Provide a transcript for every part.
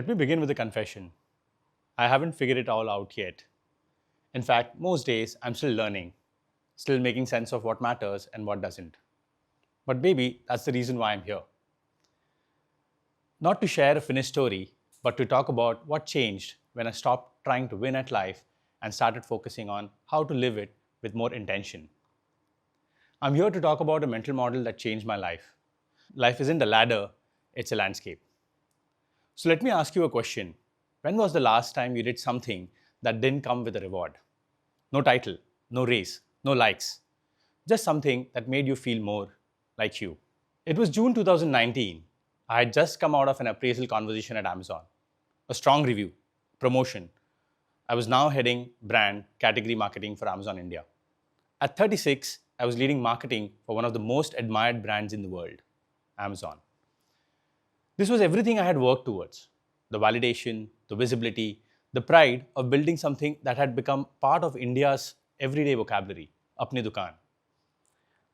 Let me begin with a confession. I haven't figured it all out yet. In fact, most days I'm still learning, still making sense of what matters and what doesn't. But maybe that's the reason why I'm here. Not to share a finished story, but to talk about what changed when I stopped trying to win at life and started focusing on how to live it with more intention. I'm here to talk about a mental model that changed my life. Life isn't a ladder, it's a landscape. So let me ask you a question. When was the last time you did something that didn't come with a reward? No title, no race, no likes. Just something that made you feel more like you. It was June 2019. I had just come out of an appraisal conversation at Amazon. A strong review, promotion. I was now heading brand category marketing for Amazon India. At 36, I was leading marketing for one of the most admired brands in the world, Amazon. This was everything I had worked towards: the validation, the visibility, the pride of building something that had become part of India's everyday vocabulary, apni dukaan.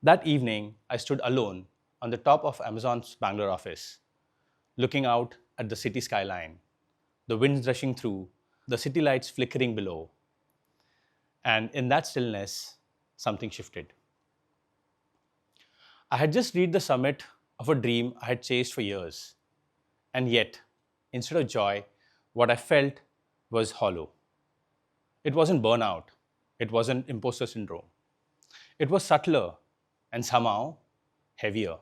That evening, I stood alone on the top of Amazon's Bangalore office, looking out at the city skyline, the winds rushing through, the city lights flickering below. And in that stillness, something shifted. I had just reached the summit of a dream I had chased for years. And yet, instead of joy, what I felt was hollow. It wasn't burnout. It wasn't imposter syndrome. It was subtler and somehow heavier.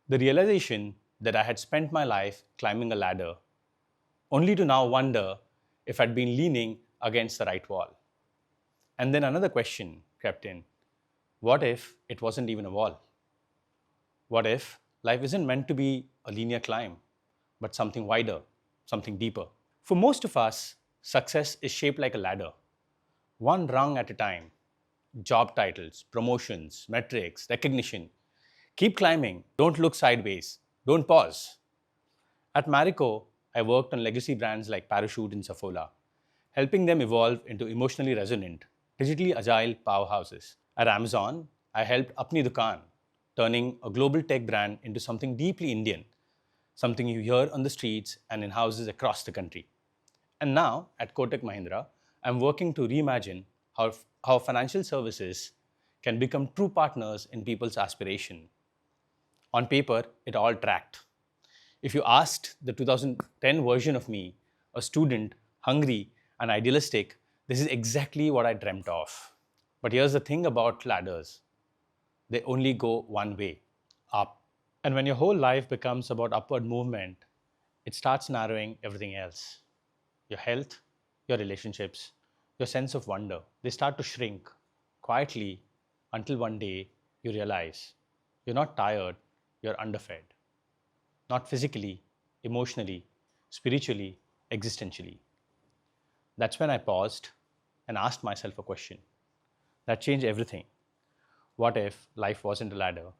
The realization that I had spent my life climbing a ladder, only to now wonder if I'd been leaning against the right wall. And then another question crept in. What if it wasn't even a wall? What if life isn't meant to be a linear climb, but something wider, something deeper? For most of us, success is shaped like a ladder, one rung at a time. Job titles, promotions, metrics, recognition. Keep climbing, don't look sideways, don't pause. At Marico, I worked on legacy brands like Parachute and Saffola, helping them evolve into emotionally resonant, digitally agile powerhouses. At Amazon, I helped Apni Dukaan, turning a global tech brand into something deeply Indian, something you hear on the streets and in houses across the country. And now, at Kotak Mahindra, I'm working to reimagine how financial services can become true partners in people's aspiration. On paper, it all tracked. If you asked the 2010 version of me, a student, hungry, and idealistic, this is exactly what I dreamt of. But here's the thing about ladders: they only go one way, up. And when your whole life becomes about upward movement, it starts narrowing everything else. Your health, your relationships, your sense of wonder, they start to shrink quietly until one day you realize you're not tired, you're underfed. Not physically, emotionally, spiritually, existentially. That's when I paused and asked myself a question that changed everything. What if life wasn't a ladder?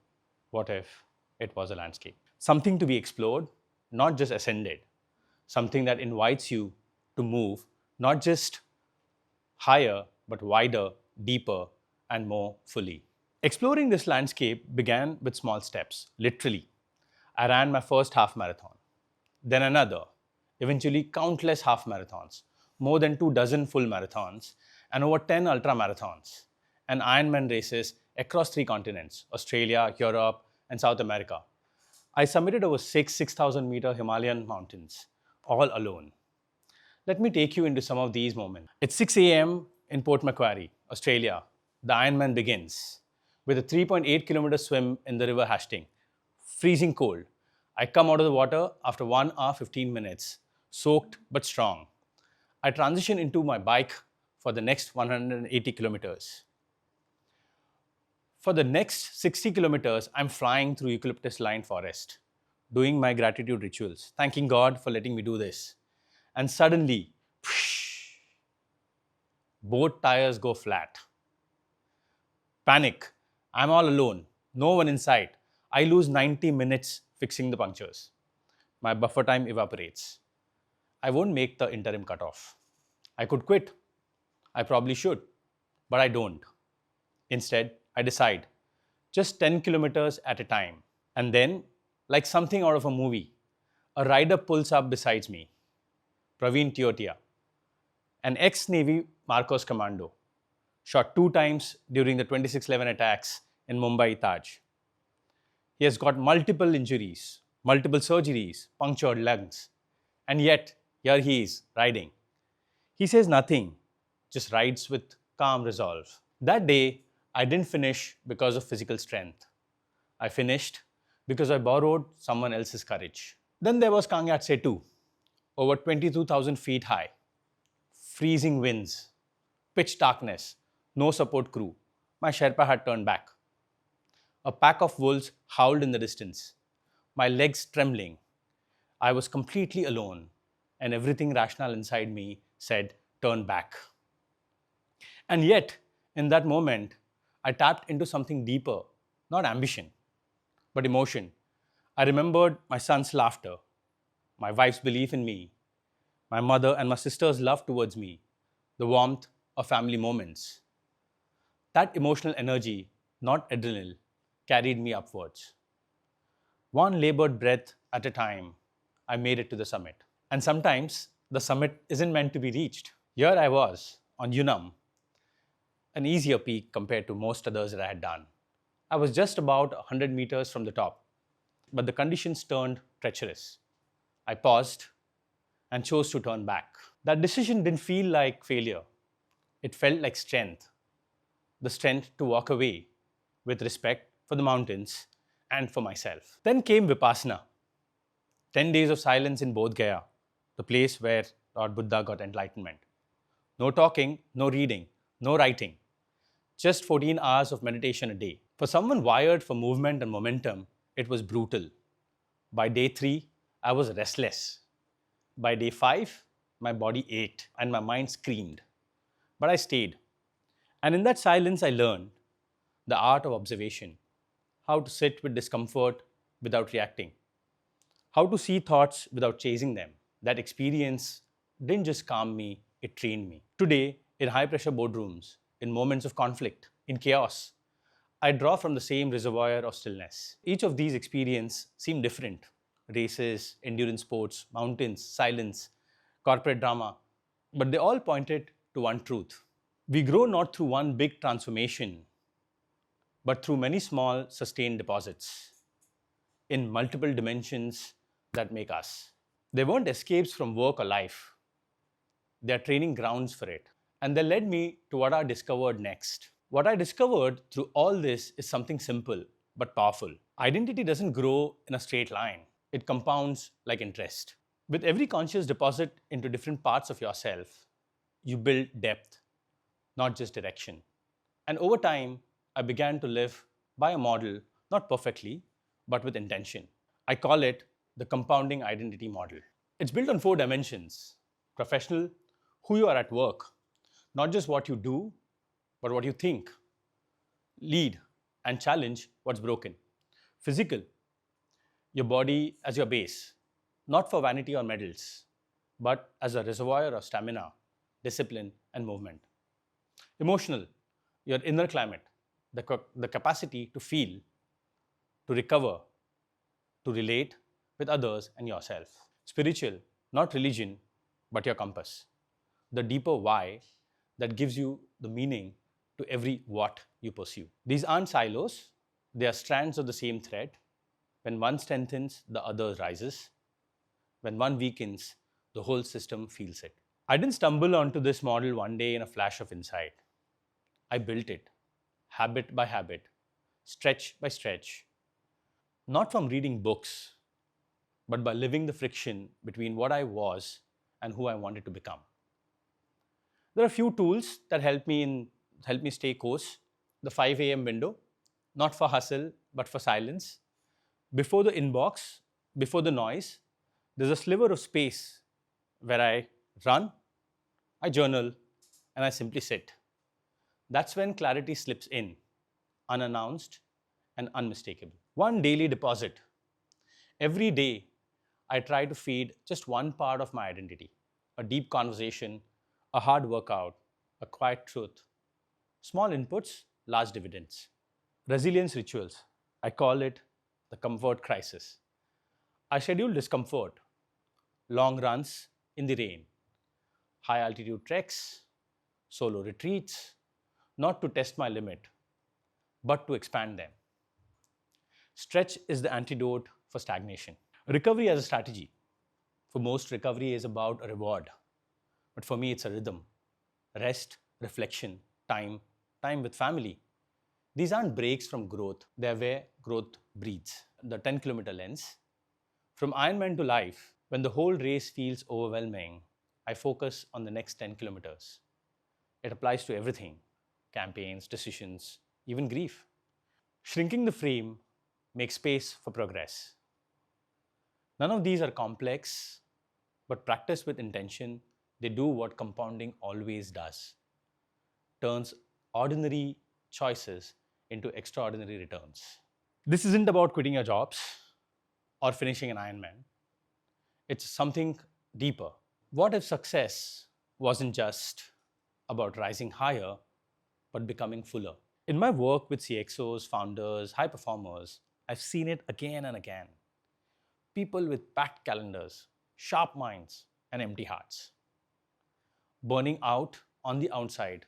What if it was a landscape? Something to be explored, not just ascended. Something that invites you to move, not just higher, but wider, deeper, and more fully. Exploring this landscape began with small steps, literally. I ran my first half marathon, then another, eventually countless half marathons, more than 2 dozen full marathons, and over 10 ultra marathons, and Ironman races across 3 continents: Australia, Europe, and South America. I summited over 6,000-meter Himalayan mountains, all alone. Let me take you into some of these moments. It's 6 a.m. in Port Macquarie, Australia. The Ironman begins with a 3.8-kilometer swim in the River Hastings. Freezing cold. I come out of the water after 1 hour 15 minutes, soaked but strong. I transition into my bike for the next 180 kilometers. For the next 60 kilometers, I'm flying through eucalyptus-lined forest, doing my gratitude rituals, thanking God for letting me do this. And suddenly, whoosh, both tires go flat. Panic. I'm all alone. No one in sight. I lose 90 minutes fixing the punctures. My buffer time evaporates. I won't make the interim cutoff. I could quit. I probably should, but I don't. Instead, I decide just 10 kilometers at a time. And then, like something out of a movie, A rider pulls up beside me, Praveen Tiotia, an ex-Navy Marcos commando, shot 2 times during the 26/11 attacks in Mumbai Taj. He has got multiple injuries, multiple surgeries, punctured lungs, and yet here he is riding. He says nothing, just rides with calm resolve. That day, I didn't finish because of physical strength. I finished because I borrowed someone else's courage. Then there was Kangyatse 2, over 22,000 feet high, freezing winds, pitch darkness, no support crew. My Sherpa had turned back. A pack of wolves howled in the distance, my legs trembling. I was completely alone, and everything rational inside me said, turn back. And yet, in that moment, I tapped into something deeper, not ambition, but emotion. I remembered my son's laughter, my wife's belief in me, my mother and my sister's love towards me, the warmth of family moments. That emotional energy, not adrenaline, carried me upwards. One labored breath at a time, I made it to the summit. And sometimes the summit isn't meant to be reached. Here I was on Unam, an easier peak compared to most others that I had done. I was just about 100 meters from the top, but the conditions turned treacherous. I paused and chose to turn back. That decision didn't feel like failure, it felt like strength, the strength to walk away with respect for the mountains and for myself. Then came Vipassana, 10 days of silence in Bodh Gaya, the place where Lord Buddha got enlightenment. No talking, no reading, no writing, just 14 hours of meditation a day. For someone wired for movement and momentum, it was brutal. By day 3, I was restless. By day 5, my body ached and my mind screamed. But I stayed. And in that silence, I learned the art of observation, how to sit with discomfort without reacting, how to see thoughts without chasing them. That experience didn't just calm me, it trained me. Today, in high pressure boardrooms, in moments of conflict, in chaos, I draw from the same reservoir of stillness. Each of these experiences seem different: races, endurance sports, mountains, silence, corporate drama, but they all pointed to one truth. We grow not through one big transformation, but through many small, sustained deposits in multiple dimensions that make us. They weren't escapes from work or life, they are training grounds for it. And they led me to what I discovered next. What I discovered through all this is something simple but powerful. Identity doesn't grow in a straight line, it compounds like interest. With every conscious deposit into different parts of yourself, you build depth, not just direction. And over time, I began to live by a model, not perfectly, but with intention. I call it the compounding identity model. It's built on 4 dimensions: professional, who you are at work, not just what you do, but what you think, lead, and challenge what's broken. Physical, your body as your base, not for vanity or medals, but as a reservoir of stamina, discipline, and movement. Emotional, your inner climate, the capacity to feel, to recover, to relate with others and yourself. Spiritual, not religion, but your compass, the deeper why that gives you the meaning to every what you pursue. These aren't silos, they are strands of the same thread. When one strengthens, the other rises. When one weakens, the whole system feels it. I didn't stumble onto this model one day in a flash of insight. I built it, habit by habit, stretch by stretch, not from reading books, but by living the friction between what I was and who I wanted to become. There are a few tools that help me stay course. The 5 a.m. window, not for hustle, but for silence. Before the inbox, before the noise, there's a sliver of space where I run, I journal, and I simply sit. That's when clarity slips in, unannounced and unmistakable. One daily deposit. Every day, I try to feed just one part of my identity: a deep conversation, a hard workout, a quiet truth. Small inputs, large dividends. Resilience rituals. I call it the comfort crisis. I schedule discomfort, long runs in the rain, high altitude treks, solo retreats, not to test my limit, but to expand them. Stretch is the antidote for stagnation. Recovery as a strategy. For most, recovery is about a reward, but for me, it's a rhythm. Rest, reflection, time with family. These aren't breaks from growth, they're where growth breathes. The 10-kilometer lens. From Ironman to life, when the whole race feels overwhelming, I focus on the next 10 kilometers. It applies to everything: campaigns, decisions, even grief. Shrinking the frame makes space for progress. None of these are complex, but practiced with intention, they do what compounding always does: turns ordinary choices into extraordinary returns. This isn't about quitting your jobs or finishing an Ironman. It's something deeper. What if success wasn't just about rising higher, but becoming fuller? In my work with CXOs, founders, high performers, I've seen it again and again. People with packed calendars, sharp minds, and empty hearts. Burning out on the outside,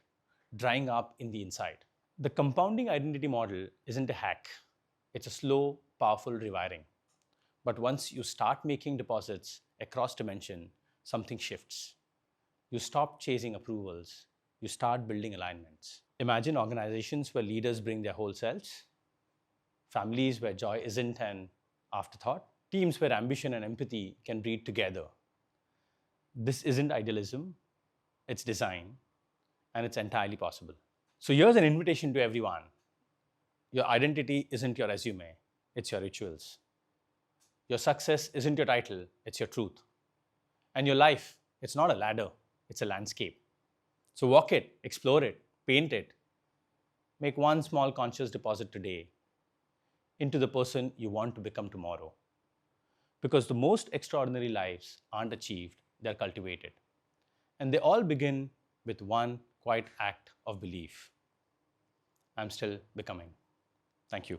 drying up in the inside. The compounding identity model isn't a hack. It's a slow, powerful rewiring. But once you start making deposits across dimension, something shifts. You stop chasing approvals. You start building alignments. Imagine organizations where leaders bring their whole selves, families where joy isn't an afterthought, teams where ambition and empathy can breathe together. This isn't idealism, it's design, and it's entirely possible. So here's an invitation to everyone. Your identity isn't your resume, it's your rituals. Your success isn't your title, it's your truth. And your life, it's not a ladder, it's a landscape. So walk it, explore it, paint it. Make one small conscious deposit today into the person you want to become tomorrow. Because the most extraordinary lives aren't achieved, they're cultivated. And they all begin with one quiet act of belief: I'm still becoming. Thank you.